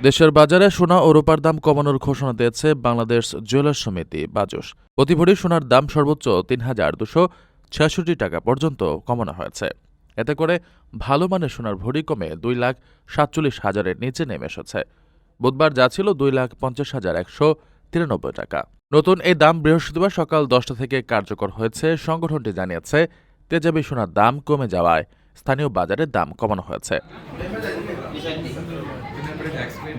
দেশের বাজারে সোনা ও রূপার দাম কমানোর ঘোষণা দিয়েছে বাংলাদেশ জুয়েলার্স সমিতি বাজুস। প্রতি ভরি সোনার দাম সর্বোচ্চ ৩,২৬৬ টাকা পর্যন্ত কমানো হয়েছে। এতে করে ভালো মানের সোনার ভরি কমে ২,৪৭,০০০-এর নিচে নেমে এসেছে। বুধবার যা ছিল ২,৫০,১৯৩ টাকা। নতুন এই দাম বৃহস্পতিবার সকাল ১০টা থেকে কার্যকর হয়েছে। সংগঠনটি জানিয়েছে, তেজাবি সোনার দাম কমে যাওয়ায় স্থানীয় বাজারে দাম কমানো হয়েছে।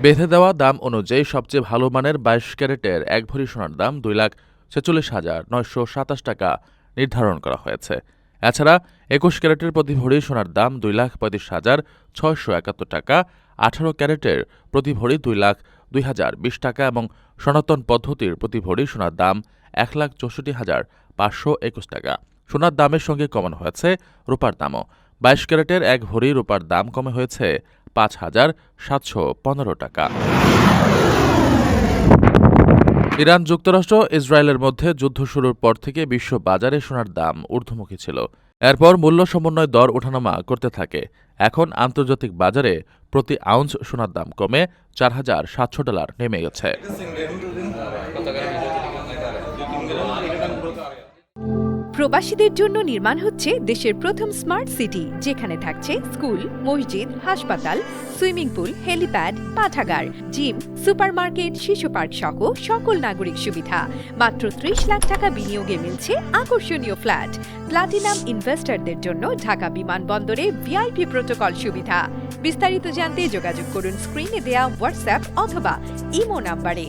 বেঁধে দেওয়া দাম অনুযায়ী সবচেয়ে ভালো মানের ২২ ক্যারেটের ১ ভরি সোনার দাম ২,৪৬,৯২৭ টাকা নির্ধারণ করা হয়েছে। এছাড়া ২১ ক্যারেটের প্রতি ভরি সোনার দাম ২,৩৫,৬৭১ টাকা, ১৮ ক্যারেটের প্রতি ভরি ২,০২,০২০ টাকা এবং সনাতন পদ্ধতির প্রতি ভরি সোনার দাম ১,৬৪,৫২১ টাকা। সোনার দামের সঙ্গে কমানো হয়েছে রূপার দামও। ২২ ক্যারেটের ১ ভরি রূপার দাম কমে হয়েছে ৫,৭১৫ টাকা। ইরান, যুক্তরাষ্ট্র, ইসরায়েলের মধ্যে যুদ্ধ শুরুর পর থেকে বিশ্ব বাজারে সোনার দাম ঊর্ধ্বমুখী ছিল। এরপর মূল্য সমন্বয় দর ওঠানামা করতে থাকে। এখন আন্তর্জাতিক বাজারে প্রতি আউন্স সোনার দাম কমে $৪,৭০০ নেমে গেছে। প্রবাসীদের জন্য নির্মাণ হচ্ছে দেশের প্রথম স্মার্ট সিটি, যেখানে থাকছে স্কুল, মসজিদ, হাসপাতাল, সুইমিং পুল, হেলিপ্যাড, পাঠাগার, জিম, সুপারমার্কেট, শিশু পার্ক সহ সকল নাগরিক সুবিধা। মাত্র ৩০ লাখ টাকা বিনিয়োগে মিলছে আকর্ষণীয় ফ্ল্যাট। প্লাটিনাম ইনভেস্টরদের জন্য ঢাকা বিমানবন্দরে ভিআইপি প্রোটোকল সুবিধা। বিস্তারিত জানতে যোগাযোগ করুন স্ক্রিনে দেয়া হোয়াটসঅ্যাপ অথবা ইমো নাম্বারে।